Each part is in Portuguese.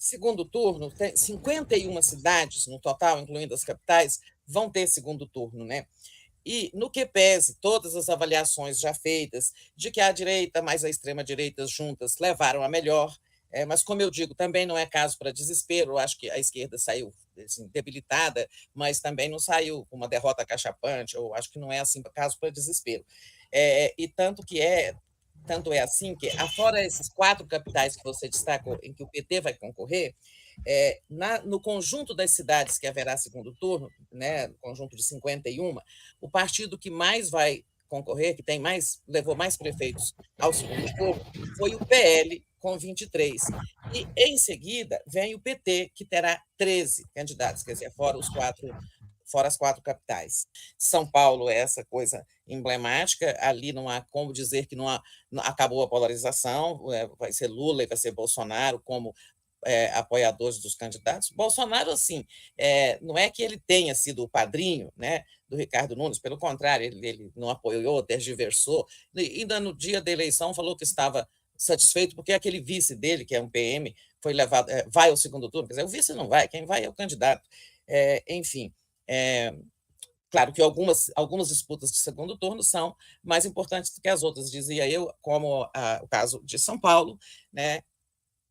segundo turno, tem 51 cidades no total, incluindo as capitais, vão ter segundo turno, né? E, no que pese todas as avaliações já feitas de que a direita mais a extrema-direita juntas levaram a melhor, mas, como eu digo, também não é caso para desespero. Eu acho que a esquerda saiu assim, debilitada, mas também não saiu com uma derrota cachapante. Eu acho que não é assim caso para desespero. E tanto é assim que, afora esses 4 capitais que você destacou, em que o PT vai concorrer, no conjunto das cidades que haverá segundo turno, né, no conjunto de 51, o partido que mais vai concorrer, levou mais prefeitos ao segundo turno, foi o PL, com 23. E, em seguida, vem o PT, que terá 13 candidatos, quer dizer, fora as 4 capitais. São Paulo é essa coisa emblemática, ali não há como dizer que acabou a polarização, vai ser Lula e vai ser Bolsonaro como apoiadores dos candidatos. Bolsonaro, assim, não é que ele tenha sido o padrinho, né, do Ricardo Nunes, pelo contrário, ele não apoiou, tergiversou, e ainda no dia da eleição falou que estava satisfeito porque aquele vice dele, que é um PM, foi levado, vai ao segundo turno. Quer dizer, o vice não vai, quem vai é o candidato. Enfim, claro que algumas disputas de segundo turno são mais importantes do que as outras, dizia eu, como o caso de São Paulo, né,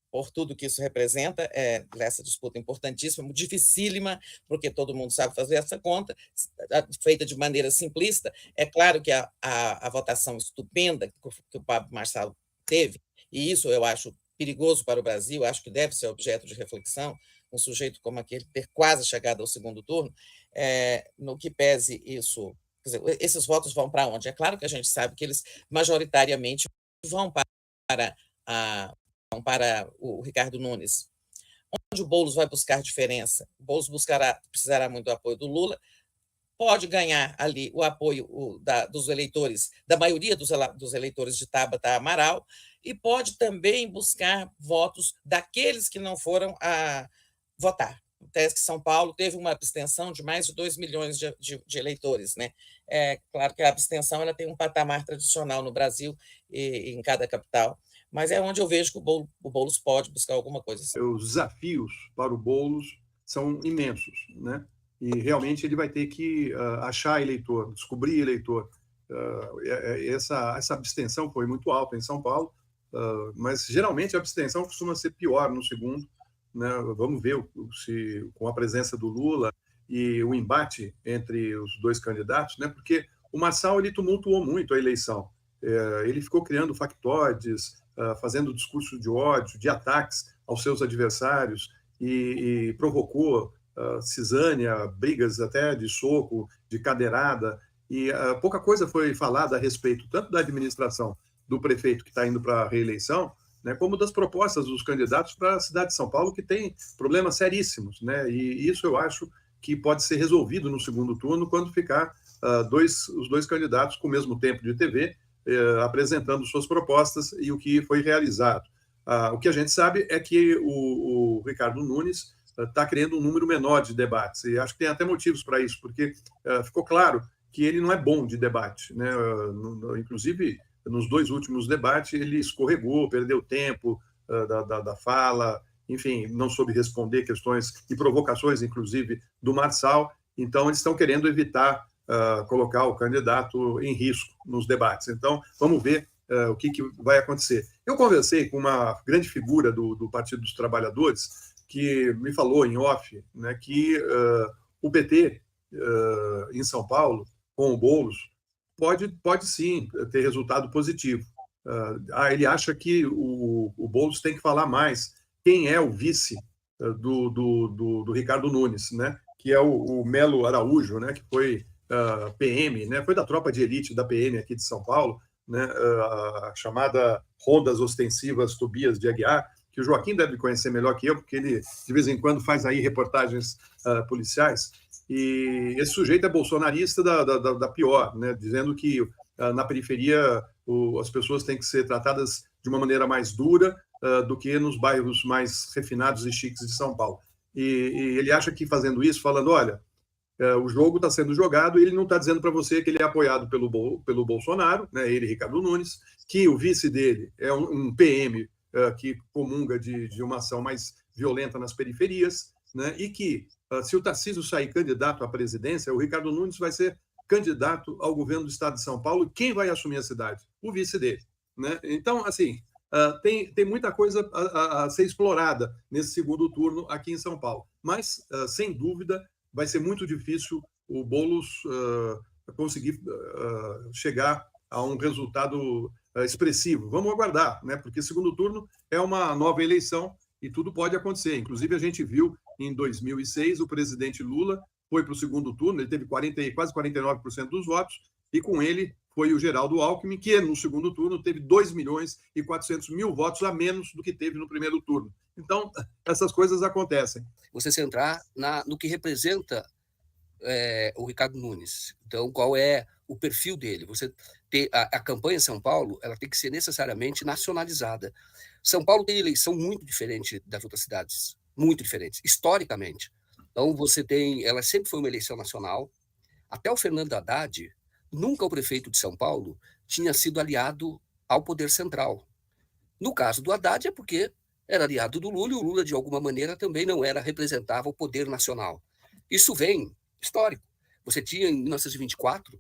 por tudo que isso representa, essa disputa importantíssima, dificílima, porque todo mundo sabe fazer essa conta, feita de maneira simplista. É claro que a votação estupenda que o Pablo Marçal teve, e isso eu acho perigoso para o Brasil, acho que deve ser objeto de reflexão, um sujeito como aquele ter quase chegado ao segundo turno, no que pese isso, quer dizer, esses votos vão para onde? É claro que a gente sabe que eles majoritariamente vão para o Ricardo Nunes. Onde o Boulos vai buscar diferença? O Boulos precisará muito do apoio do Lula, pode ganhar ali o apoio dos eleitores, da maioria dos eleitores de Tabata Amaral, e pode também buscar votos daqueles que não foram a votar. Acontece que São Paulo teve uma abstenção de mais de 2 milhões de eleitores. Né? É claro que a abstenção ela tem um patamar tradicional no Brasil e em cada capital, mas é onde eu vejo que o Boulos pode buscar alguma coisa assim. Os desafios para o Boulos são imensos, né? E realmente ele vai ter que achar eleitor, descobrir eleitor. Essa abstenção foi muito alta em São Paulo, mas geralmente a abstenção costuma ser pior no segundo, né? Vamos ver se com a presença do Lula e o embate entre os dois candidatos, né? Porque o Marçal ele tumultuou muito a eleição. Ele ficou criando factoides, fazendo discurso de ódio, de ataques aos seus adversários e provocou cisânia, brigas até de soco, de cadeirada, e pouca coisa foi falada a respeito tanto da administração do prefeito que está indo para a reeleição, né, como das propostas dos candidatos para a cidade de São Paulo, que tem problemas seríssimos, né, e isso eu acho que pode ser resolvido no segundo turno quando ficar os dois candidatos com o mesmo tempo de TV, apresentando suas propostas e o que foi realizado. O que a gente sabe é que o Ricardo Nunes está querendo um número menor de debates, e acho que tem até motivos para isso, porque ficou claro que ele não é bom de debate, né? Inclusive, nos 2 últimos debates, ele escorregou, perdeu tempo da fala, enfim, não soube responder questões e provocações, inclusive, do Marçal. Então, eles estão querendo evitar colocar o candidato em risco nos debates. Então, vamos ver o que vai acontecer. Eu conversei com uma grande figura do Partido dos Trabalhadores que me falou em off, né, que o PT em São Paulo, com o Boulos, pode sim ter resultado positivo. Ele acha que o Boulos tem que falar mais quem é o vice do Ricardo Nunes, né, que é o Melo Araújo, né, que foi PM, né, foi da tropa de elite da PM aqui de São Paulo, né, a chamada Rondas Ostensivas Tobias de Aguiar, que o Joaquim deve conhecer melhor que eu, porque ele, de vez em quando, faz aí reportagens policiais. E esse sujeito é bolsonarista da pior, né, dizendo que na periferia as pessoas têm que ser tratadas de uma maneira mais dura do que nos bairros mais refinados e chiques de São Paulo. E ele acha que fazendo isso, falando, olha, o jogo está sendo jogado e ele não está dizendo para você que ele é apoiado pelo Bolsonaro, né, ele, Ricardo Nunes, que o vice dele é um PM que comunga de uma ação mais violenta nas periferias, né? E que, se o Tarcísio sair candidato à presidência, o Ricardo Nunes vai ser candidato ao governo do estado de São Paulo. Quem vai assumir a cidade? O vice dele, né? Então, assim, tem muita coisa a ser explorada nesse segundo turno aqui em São Paulo. Mas, sem dúvida, vai ser muito difícil o Boulos conseguir chegar a um resultado expressivo. Vamos aguardar, né? Porque segundo turno é uma nova eleição e tudo pode acontecer. Inclusive, a gente viu em 2006 o presidente Lula foi para o segundo turno, ele teve quase 49% dos votos, e com ele foi o Geraldo Alckmin, que no segundo turno teve 2.400.000 votos a menos do que teve no primeiro turno. Então, essas coisas acontecem. Você centrar no que representa o Ricardo Nunes. Então, qual é o perfil dele? Você ter a campanha em São Paulo, ela tem que ser necessariamente nacionalizada. São Paulo tem eleição muito diferente das outras cidades, muito diferente, historicamente. Então, ela sempre foi uma eleição nacional. Até o Fernando Haddad, nunca o prefeito de São Paulo tinha sido aliado ao poder central. No caso do Haddad, é porque era aliado do Lula, e o Lula, de alguma maneira, também não representava o poder nacional. Isso vem histórico. Você tinha, em 1924,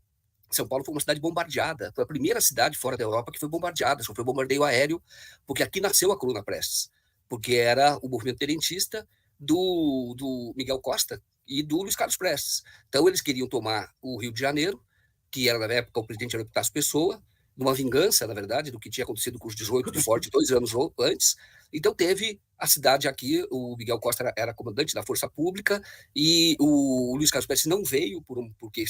São Paulo foi uma cidade bombardeada. Foi a primeira cidade fora da Europa que foi bombardeada. Sofreu bombardeio aéreo, porque aqui nasceu a Coluna Prestes, porque era o movimento tenentista do Miguel Costa e do Luiz Carlos Prestes. Então, eles queriam tomar o Rio de Janeiro, que era, na época, o presidente era o Epitácio Pessoa, numa vingança, na verdade, do que tinha acontecido com os 18 de Forte 2 anos antes. Então, teve a cidade aqui, o Miguel Costa era comandante da Força Pública, e o Luiz Carlos Prestes não veio, porque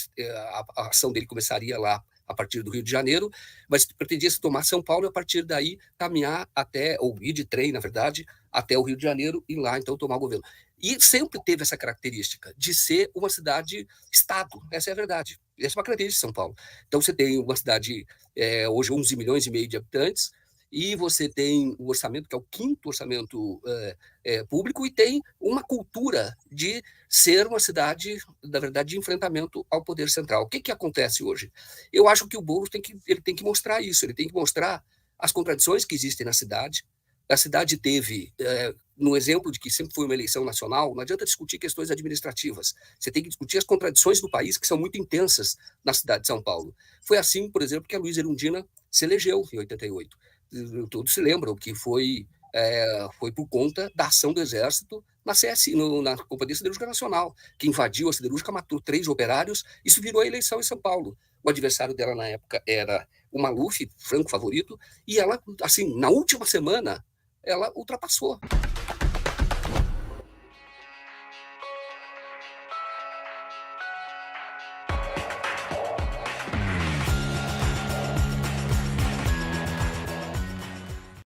a ação dele começaria lá a partir do Rio de Janeiro, mas pretendia-se tomar São Paulo e, a partir daí, caminhar ou ir de trem, na verdade, até o Rio de Janeiro e lá, então, tomar o governo. E sempre teve essa característica de ser uma cidade-estado, essa é a verdade. Essa é uma característica de São Paulo. Então, você tem uma cidade, hoje, 11,5 milhões de habitantes, e você tem o orçamento, que é o quinto orçamento público, e tem uma cultura de ser uma cidade, na verdade, de enfrentamento ao poder central. O que acontece hoje? Eu acho que o Boulos tem que mostrar isso, ele tem que mostrar as contradições que existem na cidade. A cidade teve, no exemplo de que sempre foi uma eleição nacional, não adianta discutir questões administrativas. Você tem que discutir as contradições do país, que são muito intensas na cidade de São Paulo. Foi assim, por exemplo, que a Luíza Erundina se elegeu em 88. Todos se lembram que foi por conta da ação do Exército na Companhia Siderúrgica Nacional, que invadiu a siderúrgica, matou 3 operários. Isso virou a eleição em São Paulo. O adversário dela, na época, era o Maluf, franco favorito, e ela, assim, na última semana, ela ultrapassou.